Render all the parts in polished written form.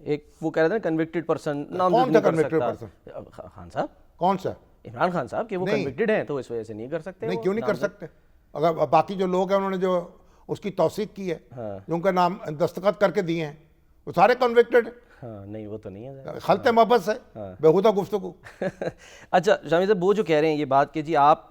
एक वो कह रहे थे ना कन्विक्टेड पर्सन, नाम कौन नहीं सा कर convicted सकता। person? खान साहब, कौन सा? इमरान खान साहब, कि वो नहीं। कन्विक्टेड हैं तो इस वजह से नहीं कर सकते। नहीं, वो क्यों नहीं कर नामजद। सकते? अगर बाकी जो लोग हैं उन्होंने जो उसकी तौसीक की है, हाँ। जो उनका नाम दस्तखत करके दिए हैं, वो सारे कन्विक्टेड। हाँ नहीं, वो तो नहीं है। खलत मबस है, बेहुदा गुफ्तगू। अच्छा शामी साहब, वो जो कह रहे हैं ये बात कि जी आप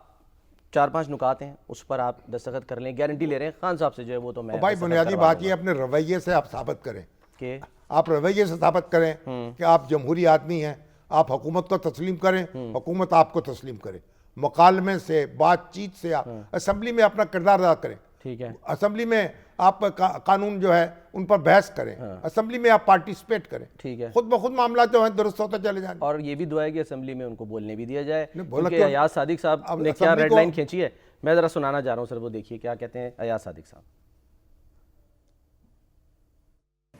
4-5 नुकात हैं उस पर आप दस्तखत कर लें, गारंटी ले रहे हैं खान साहब से जो है, वो तो मैं भाई दस्तखत बुनियादी करवा बात दूंगा। ये अपने रवैये से आप साबित करें, कि आप रवैये से साबित करें कि आप जमहूरी आदमी हैं, आप हुकूमत को तस्लीम करें, हुकूमत आपको तस्लीम करे, मुकालमे से, बातचीत से, आप असम्बली में अपना किरदार अदा करें, ठीक है। असम्बली में आप कानून जो है उन पर बहस करें, असम्बली में आप पार्टिसिपेट करें, ठीक है। खुद ब खुद मामला जो है दुरुस्त होते चले जाएंगे। और ये भी दुआ है कि असेंबली में उनको बोलने भी दिया जाए, बोला क्योंकि क्यों? अयाज सादिक साहब अब ने क्या असेंबली रेड को- लाइन खींची है, मैं ज़रा सुनाना चाह रहा हूँ सर, वो देखिए क्या कहते हैं अयाज सादिक साहब।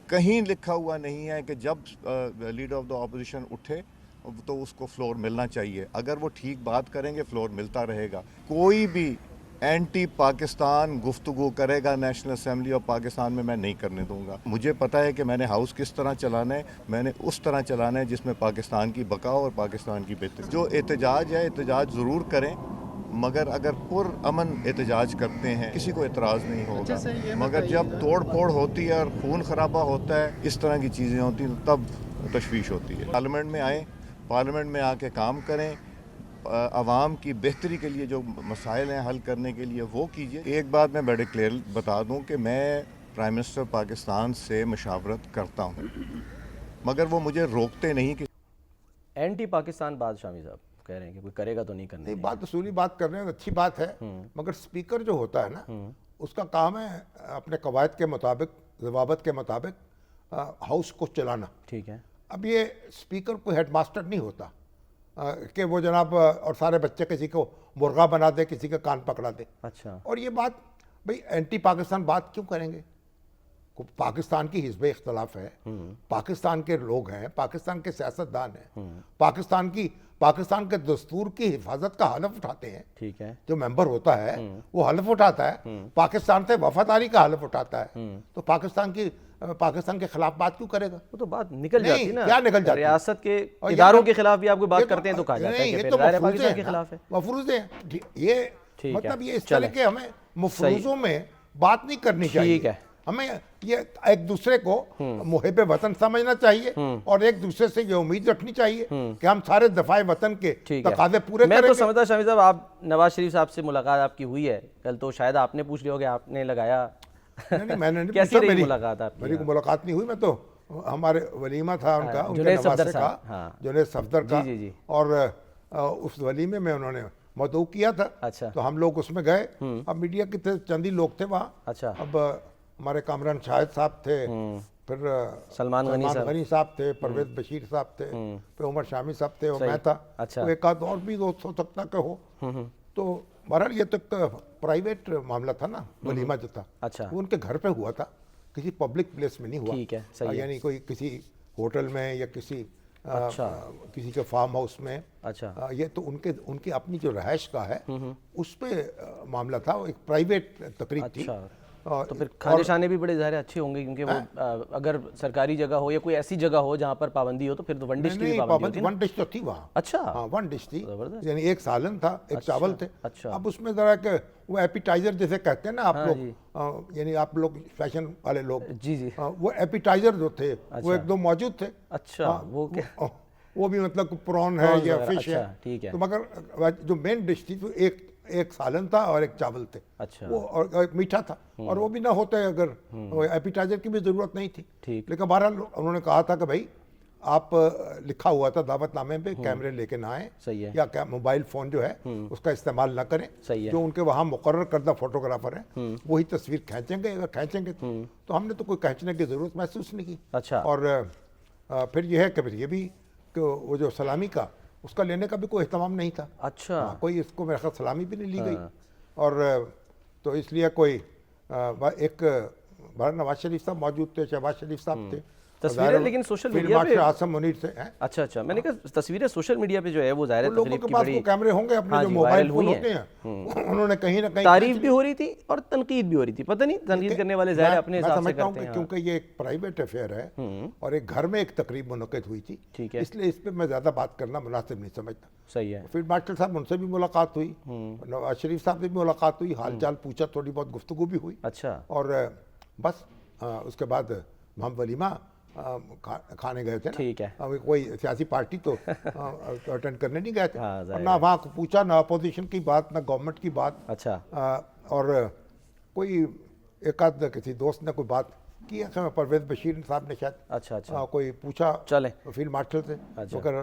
कहीं लिखा हुआ नहीं है कि जब लीडर ऑफ द ऑपोजिशन उठे तो उसको फ्लोर मिलना चाहिए। अगर वो ठीक बात करेंगे फ्लोर मिलता रहेगा। कोई भी एंटी पाकिस्तान गुफ्तगू करेगा नेशनल असेंबली ऑफ पाकिस्तान में, मैं नहीं करने दूंगा। मुझे पता है कि मैंने हाउस किस तरह चलाना है, मैंने उस तरह चलाना है जिसमें पाकिस्तान की बका और पाकिस्तान की बेहतरी। जो एहतजाज है एहतजाज ज़रूर करें, मगर अगर पुरअमन एहतजाज करते हैं किसी को एतराज़ नहीं होगा। मगर जब तोड़ फोड़ होती है और खून खराबा होता है, इस तरह की चीज़ें होती हैं, तब तशवीश होती है। पार्लियामेंट में आएँ, पार्लियामेंट में आके काम करें, आवाम की बेहतरी के लिए जो मसाइल हैं हल करने के लिए वो कीजिए। एक बात मैं बड़े क्लियर बता दूं कि मैं प्राइम मिनिस्टर पाकिस्तान से मशावरत करता हूं, मगर वो मुझे रोकते नहीं कि एंटी पाकिस्तान बात शामी साहब कह रहे हैं कि कोई करेगा तो नहीं करने नहीं, देंगे। बात असूली बात कर रहे हैं, अच्छी बात है, मगर स्पीकर जो होता है ना, उसका काम है अपने कवायद के मुताबिक, जवाबत के मुताबिक हाउस को चलाना। ठीक है। अब ये स्पीकर कोई हेडमास्टर नहीं होता कि वो जनाब और सारे बच्चे किसी को मुर्गा बना दे, किसी का कान पकड़ा दे। अच्छा। और ये बात भाई एंटी पाकिस्तान बात क्यों करेंगे? पाकिस्तान की हिज़्ब इख्तलाफ है, पाकिस्तान के लोग हैं, पाकिस्तान के सियासतदान हैं, पाकिस्तान के दस्तूर की हिफाजत का हलफ उठाते हैं। ठीक है। जो मेंबर होता है वो हलफ उठाता है, पाकिस्तान से वफादारी का हलफ उठाता है, तो पाकिस्तान के खिलाफ बात क्यों करेगा? वो तो बात निकल जाती है ना। क्या निकल जाती है? रियासत के और ये इदारों तो- के खिलाफ भी आपको ये बात करते हैं तो कहा जाता है नहीं, कि ये फिर तो ज़ाहिर है मफरूज़े पाकिस्तान हैं के ना, खिलाफ है। मफरूज़े हैं ये, ठीक मतलब है, ये इस चलें। तरह के हमें मफरूज़ों में बात नहीं करनी चाहिए। ठीक है। हमें ये एक दूसरे को मुहिब वतन समझना चाहिए और एक दूसरे से ये उम्मीद रखनी चाहिए कि हम सारे दफाए वतन के ठीक है। तकाज़े पूरे मैं तो करेंगे। समझता शामी साहब, आप नवाज शरीफ साहब से मुलाकात आपकी हुई है कल, तो शायद आपने पूछ लिया होगा, आपने लगाया। नहीं, मैंने नहीं कैसी पूछा, रही मेरी मुलाकात आपकी? मेरी मुलाकात नहीं हुई। मैं तो हमारे वलीमा था उनका, उनके जुनैद सफदर नवासे का, साहब, हाँ। जुनैद सफदर का, जी, जी, जी। और उस वलीमे में उन्होंने मदऊ किया था। अच्छा। तो हम लोग उसमें गए। अब मीडिया के चंद ही लोग थे वहाँ। अच्छा। अब हमारे कामरान शाहिद साहब थे, फिर सलमान गनी साहब थे, परवेज बशीर साहब थे, फिर उमर शामी साहब थे और मैं था। अच्छा। तो एक आध और भी दोस्त हो सकता कि हो। तो बहरहाल ये तो प्राइवेट मामला था ना, वलीमा जो था। अच्छा। वो उनके घर पे हुआ था, किसी पब्लिक प्लेस में नहीं हुआ। ठीक है, सही है। यानी कोई किसी होटल में या किसी अच्छा। किसी के फार्म हाउस में। अच्छा। ये तो उनकी अपनी जो रहायश का है उस पे मामला था, वो एक प्राइवेट तकरीब थी। अच्छा। तो फिर खाने शाने भी बड़े ज़ाहिर अच्छे होंगे, क्योंकि वो अगर सरकारी जगह हो या कोई ऐसी जगह हो जहाँ पर पाबंदी हो तो फिर तो वन डिश की भी पाबंदी होती है ना? वन डिश तो थी वहाँ। अच्छा। हाँ, वन डिश थी, ज़बरदस्त। यानी एक सालन था, एक चावल थे। अच्छा। अब उसमें जरा के वो एपिटाइजर जैसे कहते हैं ना आप लोग, यानी आप लोग फैशन वाले लोग, जी जी। वो एपिटाइजर जो थे वो एक दो मौजूद थे। अच्छा। वो क्या? वो भी मतलब प्रॉन है या वगैरह, फिश है। अच्छा, ठीक है। तो मगर जो मेन डिश थी तो एक सालन था और एक चावल थे। अच्छा। वो और एक मीठा था, और वो भी ना होता है अगर एपिटाइजर की भी ज़रूरत नहीं थी। ठीक। लेकिन बहरहाल उन्होंने कहा था कि भाई आप, लिखा हुआ था दावतनामे पे, कैमरे लेके ना आए, सही है। या क्या मोबाइल फ़ोन जो है उसका इस्तेमाल ना करें। सही है। जो उनके वहाँ मुकर्रर करदा फोटोग्राफर हैं वही तस्वीर खींचेंगे, अगर खींचेंगे तो हमने तो कोई खींचने की ज़रूरत महसूस नहीं की। अच्छा। और फिर यह है कि फिर ये भी कि वो जो सलामी का उसका लेने का भी कोई एहतमाम नहीं था। अच्छा। कोई इसको मेरे ख्याल सलामी भी नहीं ली गई। और तो इसलिए कोई एक नवाज शरीफ साहब मौजूद थे, शहबाज शरीफ साहब थे, तस्वीरें लेकिन सोशल फील्ड मीडिया पे मार्शल आसम मुनीर से हैं। अच्छा अच्छा, मैंने कहा तस्वीरें सोशल मीडिया पे जो है वो ज़ाहिर है लोगों तकरीब के की पास बड़ी वो कैमरे होंगे अपने, हाँ जो जी, मोबाइल वायरल फोन हुई होते हैं, उन्होंने कहीं ना कहीं तारीफ भी हो रही थी और तनकीद भी हो रही थी। पता नहीं तनकीद करने वाले ज़ाहिर है अपने मैं हिसाब से समझता हूँ करते कि हैं। क्योंकि ये एक प्राइवेट अफेयर है और एक घर में एक तकरीब मुनक़िद हुई थी, ठीक है। इसलिए इस पर मैं ज़्यादा बात करना मुनासिब नहीं समझता। सही है। फील्ड मार्शल साहब, उनसे भी मुलाकात हुई, नवाज शरीफ साहब से भी मुलाकात हुई, हाल चाल पूछा, थोड़ी बहुत गुफ्तगू भी हुई, अच्छा और बस उसके बाद हम वलीमा खाने गए थे ना। ठीक है। अब कोई सियासी पार्टी तो अटेंड करने नहीं गए थे, हाँ, और जाहिर ना वहाँ पूछा, ना अपोजिशन की बात, ना गवर्नमेंट की बात। अच्छा और कोई एक आध किसी दोस्त ने कोई बात की है, परवेज बशीर साहब ने शायद अच्छा अच्छा कोई पूछा चलें। फील्ड मार्शल से, अच्छा। मगर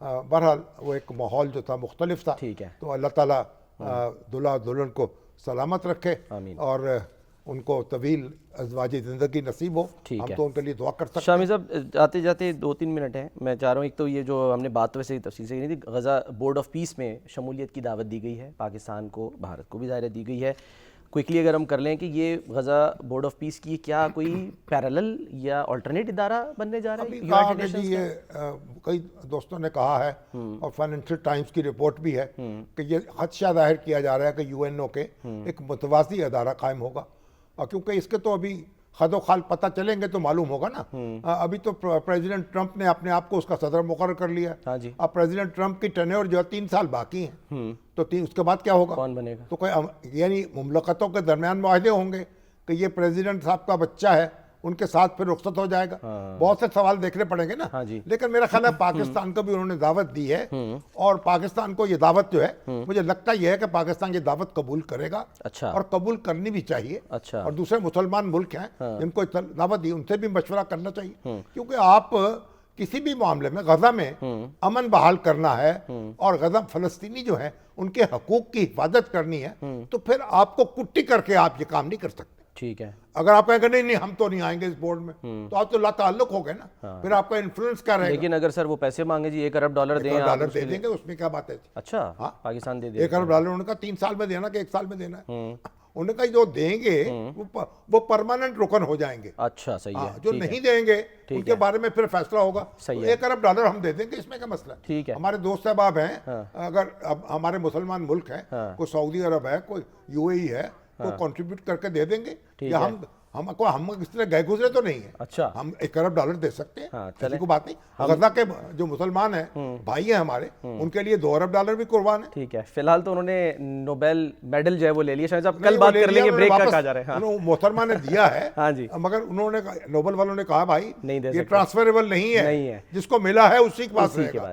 बहरहाल वो एक माहौल जो था मुख्तलिफ था। ठीक है। तो अल्लाह ताला दुल्हा दुल्हन को सलामत रखे आमीन। और उनको तवील अज़वाजी ज़िंदगी नसीब हो। ठीक हम है। तो उनके लिए दुआ कर सकते हैं। शामी साहब जाते जाते 2-3 मिनट हैं, मैं चाह रहा हूँ, एक तो ये जो हमने बात तो वैसे ही तफसील से की थी, गज़ा बोर्ड ऑफ पीस में शमूलियत की दावत दी गई है, पाकिस्तान को, भारत को भी ज़ाहिर दी गई है। क्विकली अगर हम कर लें कि ये गज़ा बोर्ड ऑफ पीस की क्या कोई पैरेलल या अल्टरनेट इदारा बनने जा रहा है अभी यूनाइटेड कहा कि नेशंस जी का? ये कई दोस्तों ने कहा है और फाइनेंशियल टाइम्स की रिपोर्ट भी है कि ये खदशा जाहिर किया जा रहा है कि यूएनओ के एक मुतवाज़ी अदारा कायम होगा, और क्योंकि इसके तो अभी खदो खाल पता चलेंगे तो मालूम होगा ना। अभी तो प्रेसिडेंट ट्रंप ने अपने आप को उसका सदर मुकर्रर कर लिया है। हाँ जी। अब प्रेसिडेंट ट्रंप की टेन्योर जो है 3 साल बाकी हैं, तो उसके बाद क्या होगा? कौन बनेगा? तो कोई यानी मुमलकतों के दरमियान मुआहदे होंगे कि ये प्रेसिडेंट साहब का बच्चा है, उनके साथ फिर रुखसत हो जाएगा। बहुत से सवाल देखने पड़ेंगे ना। हाँ जी। लेकिन मेरा ख्याल है पाकिस्तान को भी उन्होंने दावत दी है, और पाकिस्तान को ये दावत जो है, मुझे लगता यह है कि पाकिस्तान ये दावत कबूल करेगा। अच्छा। और कबूल करनी भी चाहिए। अच्छा। और दूसरे मुसलमान मुल्क हैं जिनको दावत दी, उनसे भी मशवरा करना चाहिए, क्योंकि आप किसी भी मामले में गजा में अमन बहाल करना है और गजा फलस्तीनी जो है उनके हकूक की हिफाजत करनी है, तो फिर आपको कुट्टी करके आप ये काम नहीं कर सकते। ठीक है। अगर आप कहेंगे नहीं नहीं हम तो नहीं आएंगे इस बोर्ड में, तो आप तो लाताल्लुक हो गए ना। फिर आपका इन्फ्लुएंस क्या रहेगा? लेकिन अगर सर वो पैसे मांगे जी, $1 अरब दें, आप डॉलर उसके दे लिए- देंगे, उसमें क्या बात है? अच्छा हाँ। पाकिस्तान दे $1 दे। अरब उन्होंने कहा 3 साल में देना कि 1 साल में देना है। उन्होंने कहा जो देंगे वो परमानेंट रुकन हो जाएंगे। अच्छा सही है। जो ठीक है। नहीं देंगे उनके बारे में फिर फैसला होगा। सही तो है। $1 अरब हम दे देंगे, इसमें क्या मसला है? ठीक है। हमारे दोस्त अहबाब हैं, अगर अब हमारे मुसलमान मुल्क हैं, कोई सऊदी अरब है, कोई यूएई है, तो कंट्रीब्यूट करके दे देंगे। या हम इस तरह गए गुजरे तो नहीं है। अच्छा। हम $1 अरब दे सकते हैं, हाँ, ऐसी चलें। कोई बात नहीं। गजा के जो मुसलमान हैं भाई हैं हमारे, उनके लिए $2 अरब भी कुर्बान है। ठीक है। फिलहाल तो उन्होंने नोबेल मेडल जो है वो ले लिया। शायद साहब नहीं, कल वो बात ले कर लिया लेंगे, ब्रेक का उन्होंने कहा जा रहा है। हाँ। उन्होंने मोहतरमा ने दिया है। हाँ जी। मगर उन्होंने नोबेल वालों ने कहा भाई नहीं दे ये सकते। ट्रांसफरेबल नहीं नहीं है। है, जिसको मिला है उसी के पास उसी के रहेगा। बाद